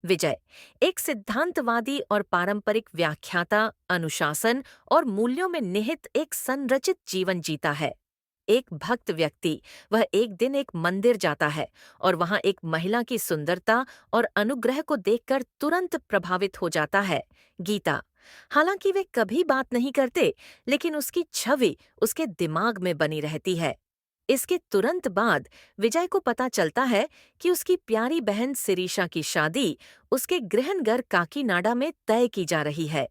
विजय एक सिद्धांतवादी और पारंपरिक व्याख्याता, अनुशासन और मूल्यों में निहित एक संरचित जीवन जीता है। एक भक्त व्यक्ति, वह एक दिन एक मंदिर जाता है और वहां एक महिला की सुंदरता और अनुग्रह को देखकर तुरंत प्रभावित हो जाता है। गीता। हालांकि वे कभी बात नहीं करते, लेकिन उसकी छवि उसके दिमाग में बनी रहती है। इसके तुरंत बाद विजय को पता चलता है कि उसकी प्यारी बहन सिरीशा की शादी उसके गृहनगर काकीनाडा में तय की जा रही है।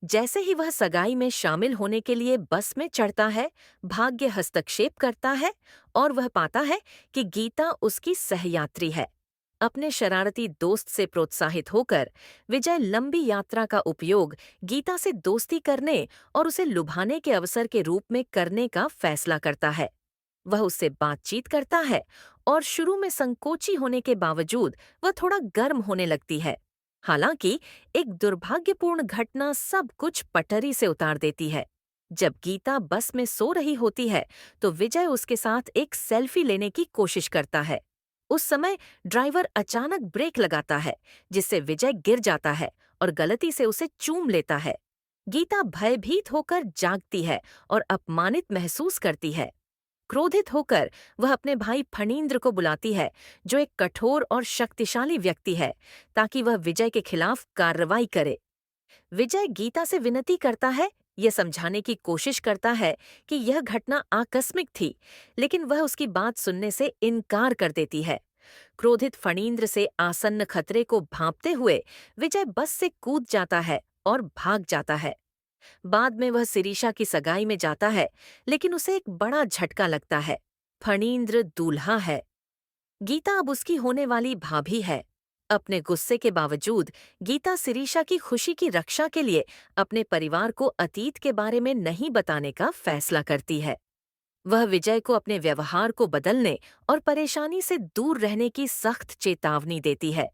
जैसे ही वह सगाई में शामिल होने के लिए बस में चढ़ता है, भाग्य हस्तक्षेप करता है और वह पाता है कि गीता उसकी सहयात्री है। अपने शरारती दोस्त से प्रोत्साहित होकर विजय लंबी यात्रा का उपयोग गीता से दोस्ती करने और उसे लुभाने के अवसर के रूप में करने का फैसला करता है। वह उससे बातचीत करता है और शुरू में संकोची होने के बावजूद वह थोड़ा गर्म होने लगती है। हालांकि एक दुर्भाग्यपूर्ण घटना सब कुछ पटरी से उतार देती है। जब गीता बस में सो रही होती है तो विजय उसके साथ एक सेल्फी लेने की कोशिश करता है। उस समय ड्राइवर अचानक ब्रेक लगाता है, जिससे विजय गिर जाता है और गलती से उसे चूम लेता है। गीता भयभीत होकर जागती है और अपमानित महसूस करती है। क्रोधित होकर वह अपने भाई फणींद्र को बुलाती है, जो एक कठोर और शक्तिशाली व्यक्ति है, ताकि वह विजय के खिलाफ कार्रवाई करे। विजय गीता से विनती करता है, यह समझाने की कोशिश करता है कि यह घटना आकस्मिक थी, लेकिन वह उसकी बात सुनने से इनकार कर देती है। क्रोधित फणींद्र से आसन्न खतरे को भांपते हुए विजय बस से कूद जाता है और भाग जाता है। बाद में वह सिरीशा की सगाई में जाता है, लेकिन उसे एक बड़ा झटका लगता है। फणींद्र दूल्हा है। गीता अब उसकी होने वाली भाभी है। अपने गुस्से के बावजूद गीता सिरीशा की खुशी की रक्षा के लिए अपने परिवार को अतीत के बारे में नहीं बताने का फैसला करती है। वह विजय को अपने व्यवहार को बदलने और परेशानी से दूर रहने की सख्त चेतावनी देती है।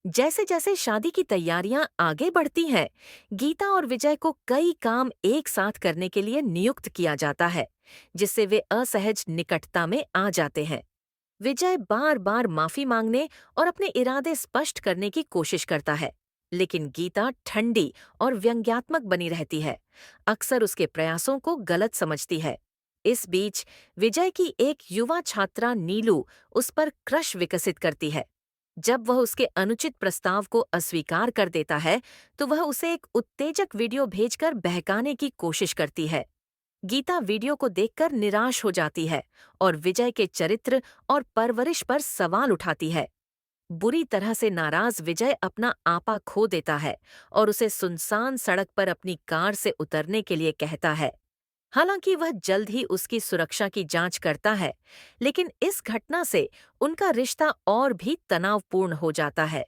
जैसे जैसे शादी की तैयारियां आगे बढ़ती हैं, गीता और विजय को कई काम एक साथ करने के लिए नियुक्त किया जाता है, जिससे वे असहज निकटता में आ जाते हैं। विजय बार बार माफी मांगने और अपने इरादे स्पष्ट करने की कोशिश करता है, लेकिन गीता ठंडी और व्यंग्यात्मक बनी रहती है, अक्सर उसके प्रयासों को गलत समझती है। इस बीच विजय की एक युवा छात्रा नीलू उस पर क्रश विकसित करती है। जब वह उसके अनुचित प्रस्ताव को अस्वीकार कर देता है, तो वह उसे एक उत्तेजक वीडियो भेजकर बहकाने की कोशिश करती है। गीता वीडियो को देखकर निराश हो जाती है और विजय के चरित्र और परवरिश पर सवाल उठाती है। बुरी तरह से नाराज विजय अपना आपा खो देता है और उसे सुनसान सड़क पर अपनी कार से उतरने के लिए कहता है। हालांकि वह जल्द ही उसकी सुरक्षा की जांच करता है, लेकिन इस घटना से उनका रिश्ता और भी तनावपूर्ण हो जाता है।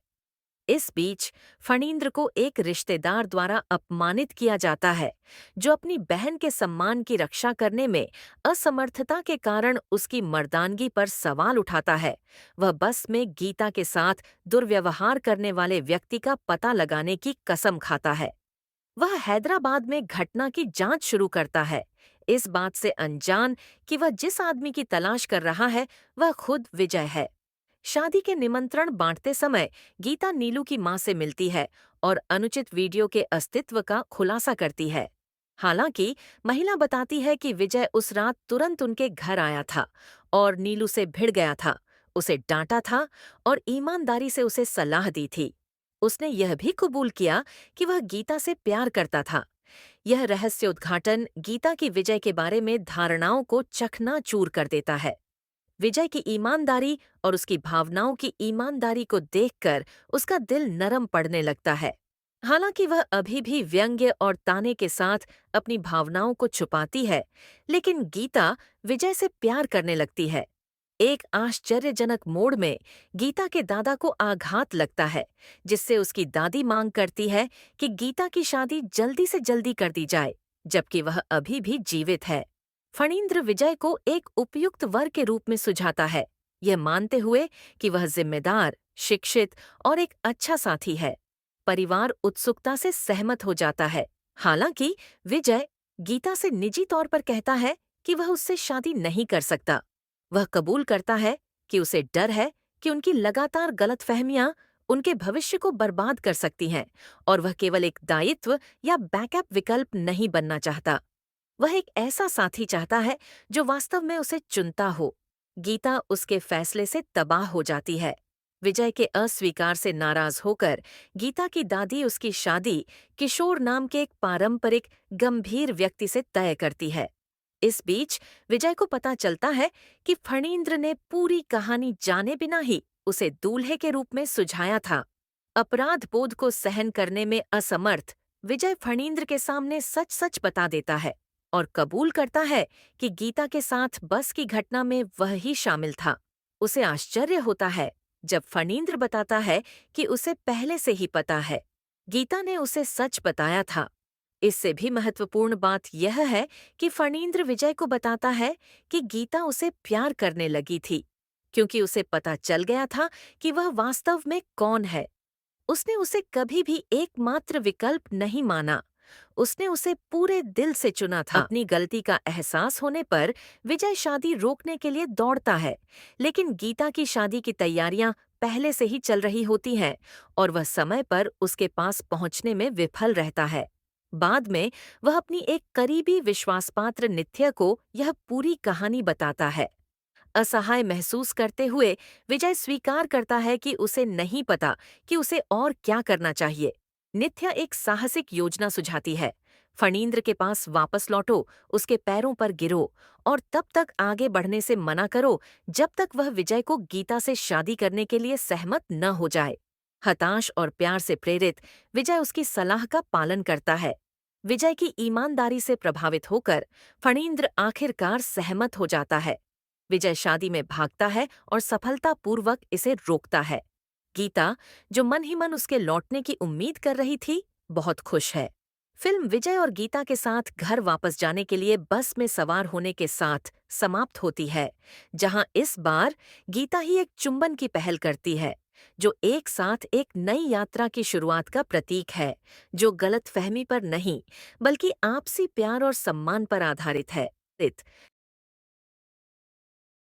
इस बीच फणींद्र को एक रिश्तेदार द्वारा अपमानित किया जाता है, जो अपनी बहन के सम्मान की रक्षा करने में असमर्थता के कारण उसकी मर्दानगी पर सवाल उठाता है। वह बस में गीता के साथ दुर्व्यवहार करने वाले व्यक्ति का पता लगाने की कसम खाता है। वह हैदराबाद में घटना की जांच शुरू करता है, इस बात से अनजान कि वह जिस आदमी की तलाश कर रहा है वह खुद विजय है। शादी के निमंत्रण बांटते समय गीता नीलू की मां से मिलती है और अनुचित वीडियो के अस्तित्व का खुलासा करती है। हालांकि महिला बताती है कि विजय उस रात तुरंत उनके घर आया था और नीलू से भिड़ गया था, उसे डांटा था और ईमानदारी से उसे सलाह दी थी। उसने यह भी कबूल किया कि वह गीता से प्यार करता था। यह रहस्य उद्घाटन गीता की विजय के बारे में धारणाओं को चकनाचूर कर देता है। विजय की ईमानदारी और उसकी भावनाओं की ईमानदारी को देखकर उसका दिल नरम पड़ने लगता है। हालांकि वह अभी भी व्यंग्य और ताने के साथ अपनी भावनाओं को छुपाती है, लेकिन गीता विजय से प्यार करने लगती है। एक आश्चर्यजनक मोड़ में गीता के दादा को आघात लगता है, जिससे उसकी दादी मांग करती है कि गीता की शादी जल्दी से जल्दी कर दी जाए, जबकि वह अभी भी जीवित है। फणींद्र विजय को एक उपयुक्त वर के रूप में सुझाता है, यह मानते हुए कि वह जिम्मेदार, शिक्षित और एक अच्छा साथी है। परिवार उत्सुकता से सहमत हो जाता है। हालांकि विजय गीता से निजी तौर पर कहता है कि वह उससे शादी नहीं कर सकता। वह कबूल करता है कि उसे डर है कि उनकी लगातार गलतफहमियां उनके भविष्य को बर्बाद कर सकती हैं और वह केवल एक दायित्व या बैकअप विकल्प नहीं बनना चाहता। वह एक ऐसा साथी चाहता है जो वास्तव में उसे चुनता हो। गीता उसके फैसले से तबाह हो जाती है। विजय के अस्वीकार से नाराज होकर गीता की दादी उसकी शादी किशोर नाम के एक पारंपरिक गंभीर व्यक्ति से तय करती है। इस बीच विजय को पता चलता है कि फणींद्र ने पूरी कहानी जाने बिना ही उसे दूल्हे के रूप में सुझाया था। अपराध बोध को सहन करने में असमर्थ विजय फणींद्र के सामने सच सच बता देता है और कबूल करता है कि गीता के साथ बस की घटना में वह ही शामिल था। उसे आश्चर्य होता है जब फणींद्र बताता है कि उसे पहले से ही पता है, गीता ने उसे सच बताया था। इससे भी महत्वपूर्ण बात यह है कि फणींद्र विजय को बताता है कि गीता उसे प्यार करने लगी थी, क्योंकि उसे पता चल गया था कि वह वास्तव में कौन है। उसने उसे कभी भी एकमात्र विकल्प नहीं माना, उसने उसे पूरे दिल से चुना था। अपनी गलती का एहसास होने पर विजय शादी रोकने के लिए दौड़ता है, लेकिन गीता की शादी की तैयारियां पहले से ही चल रही होती हैं और वह समय पर उसके पास पहुंचने में विफल रहता है। बाद में वह अपनी एक करीबी विश्वासपात्र नित्य को यह पूरी कहानी बताता है। असहाय महसूस करते हुए विजय स्वीकार करता है कि उसे नहीं पता कि उसे और क्या करना चाहिए। नित्या एक साहसिक योजना सुझाती है। फणींद्र के पास वापस लौटो, उसके पैरों पर गिरो और तब तक आगे बढ़ने से मना करो जब तक वह विजय को गीता से शादी करने के लिए सहमत न हो जाए। हताश और प्यार से प्रेरित विजय उसकी सलाह का पालन करता है। विजय की ईमानदारी से प्रभावित होकर फणींद्र आखिरकार सहमत हो जाता है। विजय शादी में भागता है और सफलतापूर्वक इसे रोकता है। गीता, जो मन ही मन उसके लौटने की उम्मीद कर रही थी, बहुत खुश है। फिल्म विजय और गीता के साथ घर वापस जाने के लिए बस में सवार होने के साथ समाप्त होती है, जहां इस बार गीता ही एक चुंबन की पहल करती है, जो एक साथ एक नई यात्रा की शुरुआत का प्रतीक है, जो गलतफहमी पर नहीं, बल्कि आपसी प्यार और सम्मान पर आधारित है।